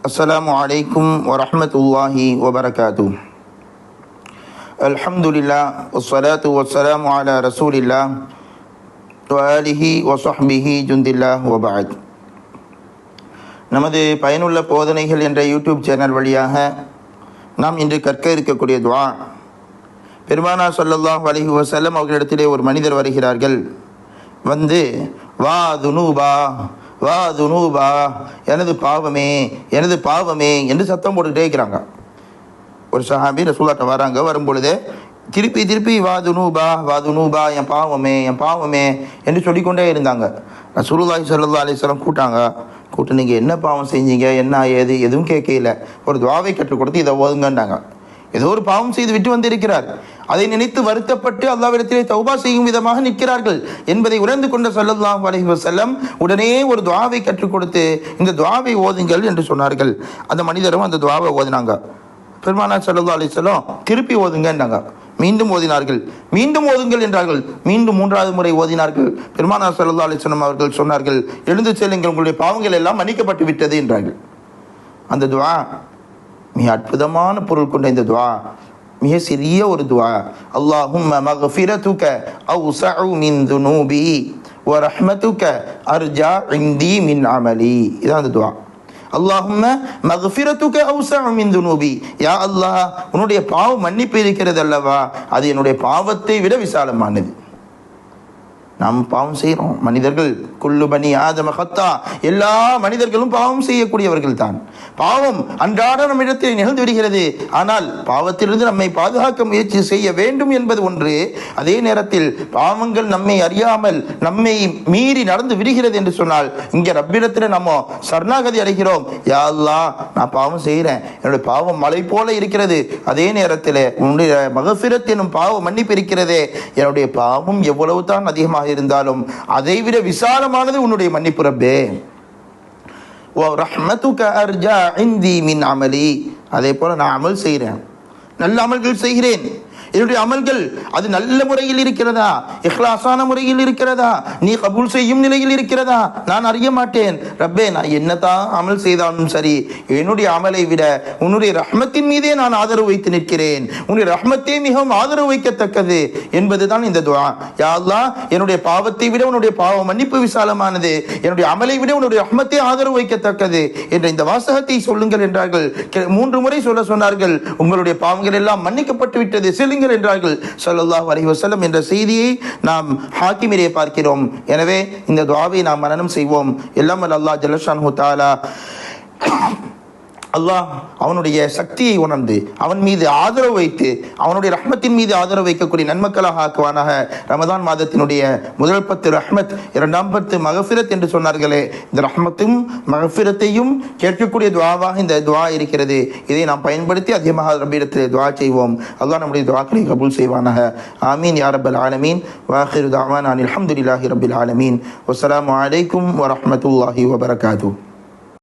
அஸ்ஸலாமு அலைக்கும் வரஹ்மத்துல்லாஹி வபரகாத்துஹ். அல்ஹம்துலில்லாஹ் வஸ்ஸலாத்து வஸ்ஸலாமு அலா ரசூலில்லாஹ் வ ஆலிஹி வ ஸஹ்பிஹி ஜுந்தில்லாஹ் வ பஅத். நமது பயனுள்ள போதனைகள் என்ற யூடியூப் சேனல் வழியாக நாம் இன்று கற்க இருக்கக்கூடிய துஆ, பெருமானார் ஸல்லல்லாஹு அலைஹி வஸல்லம் அவர்களிடத்திலே ஒரு மனிதர் வருகிறார்கள். வந்து வா துனூபா வா துனூபா, எனது பாவமே எனது பாவமே என்று சத்தம் போட்டுக்கிட்டே இருக்கிறாங்க. ஒரு சஹாபி ரசூலுல்லாஹ்ட்ட வராங்க. வரும்பொழுதே திருப்பி திருப்பி வா துனூபா, என் பாவமே என் பாவமே என்று சொல்லிக்கொண்டே இருந்தாங்க. ரசூலுல்லாஹி ஸல்லல்லாஹு அலைஹி வஸல்லம் கூப்பிட்டு நீங்கள் என்ன பாவம் செஞ்சீங்க, என்ன ஏது எதுவும் கேட்கல. ஒரு துஆவை கற்றுக் கொடுத்து இதை ஓதுங்கன்னாங்க. ஏதோ ஒரு பாவம் செய்து விட்டு வந்திருக்கிறார். அதை நினைத்து வருத்தப்பட்டு அல்லாஹ்விடத்திலே தௌபா செய்யும் விதமாக நிற்கிறார்கள் என்பதை உணர்ந்து கொண்ட ஸல்லல்லாஹு அலைஹி வஸல்லம் உடனே ஒரு துஆவை கற்றுக் கொடுத்து இந்த துஆவை ஓதுங்கள் என்று சொன்னார்கள். அந்த மனிதரும் அந்த துஆவை ஓதினாங்க. பெருமானார் ஸல்லல்லாஹு அலைஹி வஸல்லம் திருப்பி ஓதுங்கன்னாங்க. மீண்டும் ஓதினார்கள். மீண்டும் ஓதுங்கள் என்றார்கள். மீண்டும் மூன்றாவது முறை ஓதினார்கள். பெருமானார் ஸல்லல்லாஹு அலைஹி வஸல்லம் அவர்கள் சொன்னார்கள், எழுந்து செல்லுங்கள், உங்களுடைய பாவங்கள் எல்லாம் மன்னிக்கப்பட்டு விட்டது என்றார்கள். அந்த துஆ மிக அற்புதமான பொருள் கொண்ட இந்த துஆ மிக சிறிய ஒரு துஆ. அல்லாஹும்ம மக்ஃபிரதுக அவ்ஸஉ மின் துனூபி வ ரஹ்மதுக அர்ஜா இன்தி மின் அமலி. இதான் அந்த துஆ. அல்லாஹும்ம மக்ஃபிரதுக அவ்ஸஉ மின் துனூபி, யா அல்லாஹ், உன்னுடைய பாவ மன்னிப்பு இருக்கிறது அல்லவா, அது என்னுடைய பாவத்தை விட விசாலமானது. நாம் பாவம் செய்கிறோம். மனிதர்கள் குல்லு பனி ஆதம ஹத்தா, எல்லா மனிதர்களும் பாவம் செய்யக்கூடியவர்கள் தான். பாவம் அன்றாட நம்மிடத்தில் நிகழ்ந்து விடுகிறது. ஆனால் பாவத்திலிருந்து நம்மை பாதுகாக்க முயற்சி செய்ய வேண்டும் என்பது ஒன்று. அதே நேரத்தில் பாவங்கள் நம்மை அறியாமல் நம்மை மீறி நடந்து விடுகிறது என்று சொன்னால் இங்கே ரப்பிடத்தில் நம்ம சரணாகதி அடைகிறோம். யா அல்லாஹ், நான் பாவம் செய்கிறேன், என்னுடைய பாவம் மலை போல இருக்கிறது. அதே நேரத்தில் உன்னுடைய மக்ஃபிரத் எனும் பாவ மன்னிப்பு இருக்கிறதே, என்னுடைய பாவம் எவ்வளவு தான் அதிகமாக இருந்தாலும் அதைவிட விசாலமானது உன்னுடைய மன்னிப்பு ரப்பே. ரஹ்மத்துக அர்ஜா இன்தி மின் அமலி, அதே போல நான் அமல் செய்கிறேன், நல்ல அமல்கள் செய்கிறேன். என்னுடைய அமல்கள் அது நல்ல முறையில் இருக்கிறதா, இஹ்லாஸான முறையில் இருக்கிறதா, நீ கபூல் செய்யும் நிலையில் இருக்கிறதா, நான் அறிய மாட்டேன் ரப்பே. நான் என்னதான் அமல் செய்தாலும் சரி, என்னுடைய அமலை விட உன்னுடைய ரஹ்மத்தின் மீதே நான் ஆதரவு வைத்து நிற்கிறேன். உன்னுடைய ரஹ்மத்தே மிகவும் ஆதரவு வைக்கத்தக்கது என்பதுதான் இந்த துஆ. யா அல்லாஹ், என்னுடைய பாவத்தை விட உன்னுடைய பாவ மன்னிப்பு விசாலமானது, என்னுடைய அமலை விட உன்னுடைய ரஹ்மத்தே ஆதரவு வைக்கத்தக்கது என்ற இந்த வாசகத்தை சொல்லுங்கள் என்றார்கள். 3 முறை சொல்ல சொன்னார்கள். உங்களுடைய பாவங்கள் எல்லாம் மன்னிக்கப்பட்டு விட்டது, செல்லுங்கள் என்றார்கள் ஸல்லல்லாஹு அலைஹி வஸல்லம் என்ற செய்தியை நாம் ஹாக்கிமிலே பார்க்கிறோம். எனவே இந்த துஆவை நாம் மனனம் செய்வோம். எல்லாம் அல்லாஹ் ஜல்ல ஷானஹு தஆலா அல்லாஹ் அவனுடைய சக்தியை உணர்ந்து அவன் மீது ஆதரவு வைத்து அவனுடைய ரஹ்மத்தின் மீது ஆதரவு வைக்கக்கூடிய நன்மக்களாக ஆக்குவானாக. ரமதான் மாதத்தினுடைய முதல் 10 ரஹ்மத், 2ஆம் 10 மக்ஃபிரத் என்று சொன்னார்களே, இந்த ரஹ்மத்தும் மக்ஃபிரத்தையும் கேட்கக்கூடிய துஆவாக இந்த துஆ இருக்கிறது. இதை நாம் பயன்படுத்தி அதிகமாக ரப்பிடத்தில் துஆ செய்வோம். அல்லாஹ் நம்முடைய துஆக்களை கபூல் செய்வானாக. ஆமீன் யா ரப்பல் ஆலமீன். வஆகிரு தஅவானா அல்ஹம்துலில்லாஹி ரப்பில் ஆலமீன். வஸ்ஸலாமு அலைக்கும் வரஹ்மத்துல்லாஹி வபரகாத்துஹு.